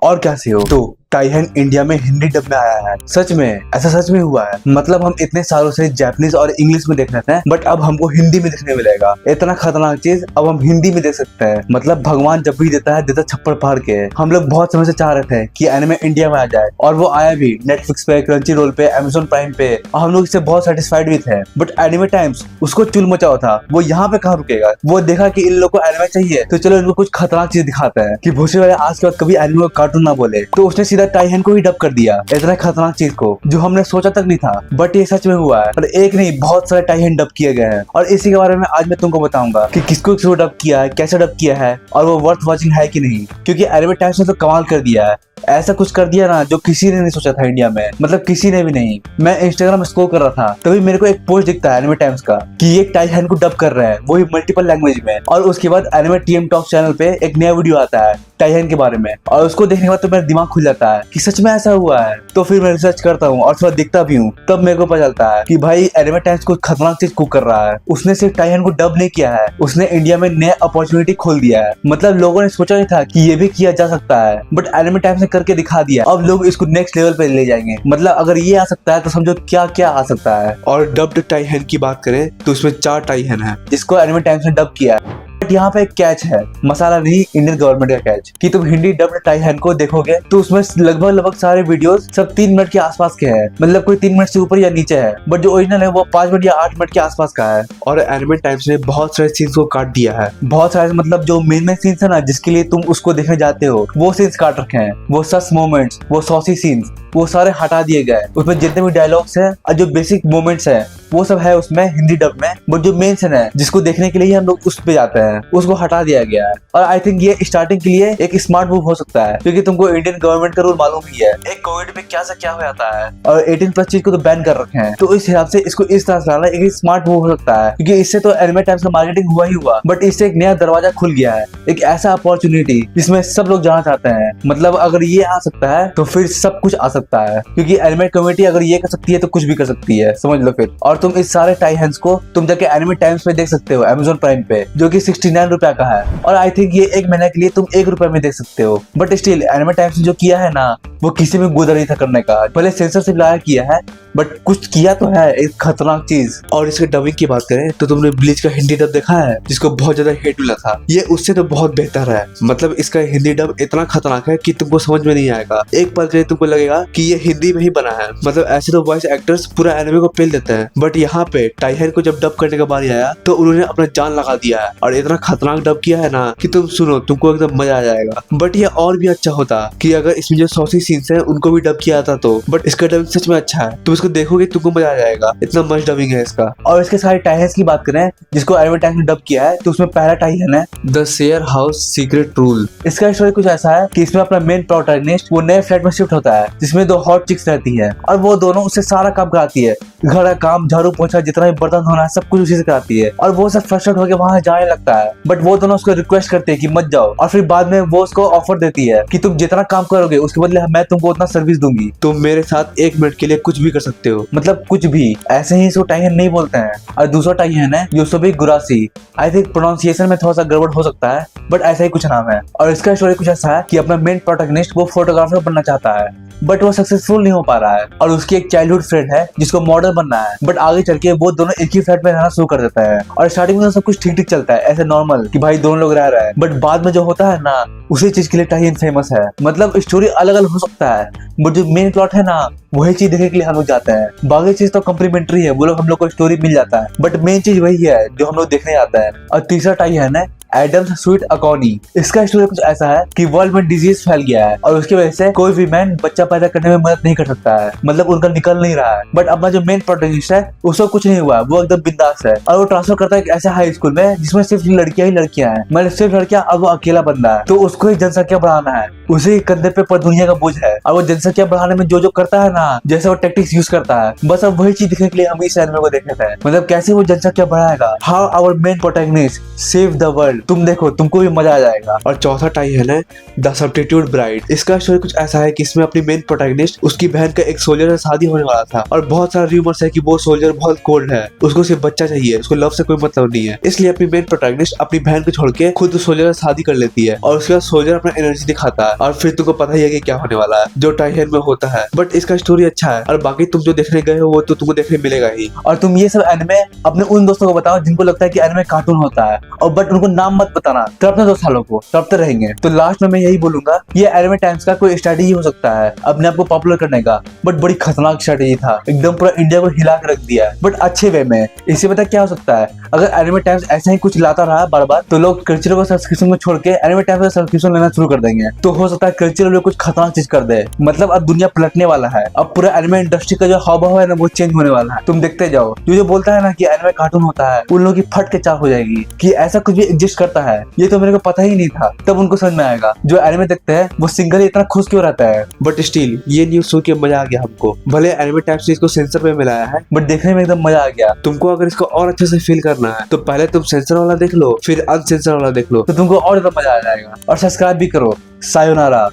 और क्या से हो। तो टाइहन इंडिया में हिंदी डब में आया है। सच में ऐसा सच में हुआ है। मतलब हम इतने सालों से जापानीज और इंग्लिश में देख रहे थे, बट अब हमको हिंदी में देखने मिलेगा। इतना खतरनाक चीज अब हम हिंदी में देख सकते हैं। मतलब भगवान जब भी देता है देता छप्पड़ फाड़ के। हम लोग बहुत समय से चाह रहे थे कि एनिमे इंडिया में आ जाए, और वो आया भी नेटफ्लिक्स पे, क्रंची रोल पे, अमेज़न प्राइम पे, और हम लोग इससे बहुत सेटिस्फाइड भी थे। बट एनिमे टाइम्स उसको चुल मचाओ था, वो यहाँ पे कहाँ रुकेगा। वो देखा कि इन लोगों को एनिमे चाहिए, तो चलो इनको कुछ खतरनाक चीज दिखाता है कि भूसे वाले आज के बाद कभी एनिमे को कार्टून ना बोले। तो उसने सीधा टाइहन को ही डब कर दिया, इतना खतरनाक चीज को जो हमने सोचा तक नहीं था। बट ये सच में हुआ है, और एक नहीं बहुत सारे टाइहन डब किए गए हैं। और इसी के बारे में आज मैं तुमको बताऊंगा कि किसको डब किया है, कैसे डब किया है, और वो वर्थ वॉचिंग है कि नहीं। क्योंकि एनिमे टाइम्स ने तो कमाल कर दिया है। ऐसा कुछ कर दिया ना जो किसी ने नहीं सोचा था इंडिया में, मतलब किसी ने भी नहीं। मैं इंस्टाग्राम में स्क्रॉल कर रहा था, तभी मेरे को एक पोस्ट दिखता है एनिमे टाइम्स का कि ये टाइहन को डब कर रहे हैं, वो भी मल्टीपल लैंग्वेज में। और उसके बाद एनिमे टीएम टॉक चैनल पे एक नया वीडियो आता है टाइहन के बारे में, और उसको देखने के बाद तो मेरा दिमाग खुल जाता है कि सच में ऐसा हुआ है। तो फिर मैं रिसर्च करता हूँ और थोड़ा दिखता भी हूँ, तब मेरे को पता चलता है कि भाई एनिमे टाइम्स कुछ खतरनाक चीज कुक कर रहा है। उसने सिर्फ टाइहन को डब नहीं किया है, उसने इंडिया में नया अपॉर्चुनिटी खोल दिया है। मतलब लोगों ने सोचा नहीं था कि ये भी किया जा सकता है, बट एनिमे टाइम्स ने करके दिखा दिया। अब लोग इसको नेक्स्ट लेवल पे ले जाएंगे। मतलब अगर ये आ सकता है तो समझो क्या क्या आ सकता है। और डब्ड टाइहन की बात करें तो उसमें 4 टाइहन है जिसको एनिमे टाइम्स ने डब किया है। बट यहाँ पे एक कैच है, मसाला नहीं, इंडियन गवर्नमेंट का कैच, कि तुम हिंदी डब्ड टाइहन को देखोगे तो उसमें लगभग सारे वीडियोस सब 3 मिनट के आसपास के हैं। मतलब कोई 3 मिनट से ऊपर या नीचे है, बट जो ओरिजिनल है वो 5 मिनट या 8 मिनट के आसपास का है। और एनिमे टाइम्स ने बहुत सारे सीन्स को काट दिया है। बहुत सारे, मतलब जो मेन सीन्स है ना जिसके लिए तुम उसको देखने जाते हो, वो सीन्स काट रखे हैं। वो सस मोमेंट्स, वो सॉसी सीन्स, वो सारे हटा दिए गए। उसमें जितने भी डायलॉग्स हैं और जो बेसिक मोमेंट्स हैं वो सब है उसमें हिंदी डब में। बट जो मेन सीन है जिसको देखने के लिए हम लोग उस पे जाते हैं, उसको हटा दिया गया है। और आई थिंक ये स्टार्टिंग के लिए एक स्मार्ट मूव हो सकता है, क्योंकि तुमको इंडियन गवर्नमेंट का रूल मालूम ही है, एक कोविड में क्या से क्या हो जाता है, और 18+ चीज को तो बैन कर रखे हैं। तो इस हिसाब से इसको इस तरह से लाना एक स्मार्ट मूव हो सकता है, क्योंकि इससे तो एनिमे टाइम्स का मार्केटिंग हुआ ही हुआ, बट इससे एक नया दरवाजा खुल गया है, एक ऐसा अपॉर्चुनिटी जिसमें सब लोग जाना चाहते हैं। मतलब अगर ये आ सकता है तो फिर सब कुछ आ सकता है, क्योंकि एनिमे कम्युनिटी अगर ये कर सकती है तो कुछ भी कर सकती है, समझ लो फिर। और तुम इस सारे टाइहन्स को तुम जाके एनिमे टाइम्स पे देख सकते हो, अमेज़न प्राइम पे, जो कि 69 रुपया का है। और आई थिंक ये 1 महीने के लिए तुम 1 रुपए में देख सकते हो। बट स्टिल एनिमे टाइम्स ने जो किया है ना, वो किसी में गुजर नहीं था करने का। भले सेंसरशिप लाया किया है, बट कुछ किया तो है, एक खतरनाक चीज। और इसके डबिंग की बात करें तो तुमने ब्लीच का हिंदी डब देखा है, जिसको बहुत ज्यादा हेट मिला था। ये उससे तो बहुत बेहतर है। मतलब इसका हिंदी डब इतना खतरनाक है कि तुमको समझ में नहीं आएगा। एक पल के लिए तुमको लगेगा कि ये हिंदी में ही बना है। मतलब ऐसे तो वॉइस एक्टर्स पूरा एनिमे को पेल देते हैं, बट यहाँ पे टाइहन को जब डब करने का बारी आया तो उन्होंने अपना जान लगा दिया है, और इतना खतरनाक डब किया है ना कि तुम सुनो तुमको एकदम मजा आ जाएगा। बट ये और भी अच्छा होता कि अगर इसमें जो सॉसी सीन्स है उनको भी डब किया जाता तो। बट इसका डबिंग सच में अच्छा है, तुम इसको देखोगे तुमको मजा आ जाएगा, इतना मस्त डबिंग है इसका। और इसके सारे टाइहन्स की बात करें जिसको एनिमे टाइम्स ने डब किया है, तो उसमें पहला टाइहन है the share house secret rule. इसका स्टोरी कुछ ऐसा है कि इसमें अपना मेन प्रोटैगनिस्ट वो नए फ्लैट में शिफ्ट होता है, जिसमें 2 हॉट चिक्स रहती है, और वो दोनों उससे सारा काम कराती है। घर का काम, झाड़ू पोछा, जितना भी बर्तन धोना है, सब कुछ उसी से कराती है। और वो सब फ्रस्ट्रेट होकर वहां जाने लगता है, बट वो दोनों उसको रिक्वेस्ट करते हैं कि मत जाओ। और फिर बाद में वो उसको ऑफर देती है कि तुम जितना काम करोगे उसके बदले मैं तुमको उतना सर्विस दूंगी, तुम मेरे साथ 1 मिनट के लिए कुछ भी कर सकते हो। मतलब कुछ भी, ऐसे ही इसको टाइहन नहीं बोलते हैं। और दूसरा टाइहन है योसोबी गुरासी। आई थिंक प्रोनाउंसिएशन में थोड़ा सा गड़बड़ हो सकता है, बट ऐसा ही कुछ नाम है। और इसका स्टोरी कुछ ऐसा है कि अपना मेन प्रोटैगनिस्ट वो फोटोग्राफर बनना चाहता है, बट वो सक्सेसफुल नहीं हो पा रहा है। और उसकी एक चाइल्डहुड फ्रेंड है जिसको मॉडल बनना है, बट आगे चल के वो दोनों एक ही फ्लैट में रहना शुरू कर देता है। और स्टार्टिंग में तो सब कुछ ठीक ठीक चलता है, ऐसे नॉर्मल कि भाई दोनों लोग रह रहे हैं। बट बाद में जो होता है ना, उसी चीज के लिए टाइहन फेमस है। मतलब स्टोरी अलग अलग हो सकता है, बट जो मेन प्लॉट है ना, वही चीज देखने के लिए हम लोग जाते हैं। बाकी चीज तो कम्प्लीमेंट्री है, वो लोग हम लोग को स्टोरी मिल जाता है, बट मेन चीज वही है जो हम लोग देखने आता है। और तीसरा टाइहन है एडम्स स्वीट अकॉनी। इसका स्टोरी कुछ ऐसा है कि वर्ल्ड में डिजीज फैल गया है, और उसकी वजह से कोई भी मैन बच्चा पैदा करने में मदद नहीं कर सकता है। मतलब उनका निकल नहीं रहा है। बट अपना जो मेन प्रोटैगनिस्ट है उसको कुछ नहीं हुआ, वो एकदम बिंदास है। और वो ट्रांसफर करता है एक ऐसे हाई स्कूल में जिसमें सिर्फ लड़कियां ही लड़कियां हैं, मतलब सिर्फ लड़कियां। अब वो अकेला बंदा है, तो उसको ही जनसंख्या बढ़ाना है, उसी कंधे पे पूरी दुनिया का बोझ है। और वो जनसंख्या बढ़ाने में जो जो करता है ना, जैसे वो टेक्टिक्स यूज करता है, बस अब वही चीज देखने के लिए हम इस एनिमे को देख रहे थे। मतलब कैसे वो जनसंख्या बढ़ाएगा, how our main protagonist save the world. तुम देखो, तुमको भी मजा आ जाएगा। और चौथा टाइहन है द सब्स्टिट्यूट ब्राइड। इसका स्टोरी कुछ ऐसा है कि इसमें अपनी मेन प्रोटैगनिस्ट, उसकी बहन का एक सोल्जर से शादी होने वाला था और बहुत सारा रूमर्स है कि वो सोल्जर बहुत कोल्ड है, उसको सिर्फ बच्चा चाहिए, उसको लव से कोई मतलब नहीं है। इसलिए अपनी मेन प्रोटैगनिस्ट अपनी बहन को छोड़ के खुद सोल्जर से शादी कर लेती है और उसके बाद सोल्जर अपना एनर्जी दिखाता है और फिर तुमको पता ही है कि क्या होने वाला है, जो टाइहन में होता है। बट इसका स्टोरी अच्छा है और बाकी तुम जो देखने गए हो वो तो तुमको देखने मिलेगा ही। और तुम ये सब एनिमे अपने उन दोस्तों को बताओ जिनको लगता है कि एनिमे कार्टून होता है, और बट उनको नाम मत बताना, तड़पने दो सालों को, तड़पते रहेंगे। तो लास्ट में मैं यही बोलूंगा, ये एनिमे टाइम्स का कोई स्ट्रेटेजी हो सकता है अपने आप को पॉपुलर करने का, बट बड़ी खतरनाक स्ट्रेटेजी था, एकदम पूरा इंडिया को हिला के रख दिया है, बट अच्छे वे में। इससे पता क्या हो सकता है, अगर एनिमे टाइम्स ऐसा ही कुछ लाता रहा बार बार, तो लोग कल्चरल को सब्सक्रिप्शन को छोड़ के एनिमे टाइम्स का सब्सक्रिप्शन लेना शुरू कर देंगे। तो हो सकता है कल्चरल कुछ खतरनाक चीज कर दे, मतलब अब दुनिया पलटने वाला है, अब पूरा एनिमे इंडस्ट्री का जो हाव है ना वो चेंज होने वाला है। तुम देखते जाओ, जो बोलता है ना कि एनिमे कार्टून होता है, उन लोगों की फट के चाल हो जाएगी कि ऐसा कुछ भी एग्जिस्ट करता है, ये तो मेरे को पता ही नहीं था। तब उनको समझ में आएगा जो एनिमे देखते हैं वो सिंगल इतना खुश क्यों रहता है। बट स्टिल ये न्यूज सुन के मजा आ गया हमको। भले एनिमे टाइप्स ने इसको सेंसर में मिलाया है, बट देखने में एकदम मजा आ गया। तुमको अगर इसको और अच्छे से फील करना है तो पहले तुम सेंसर वाला देख लो, फिर अनसेंसर वाला देख लो, तो तुमको और ज्यादा मजा आ जाएगा। और सब्सक्राइब भी करो। सायोनारा।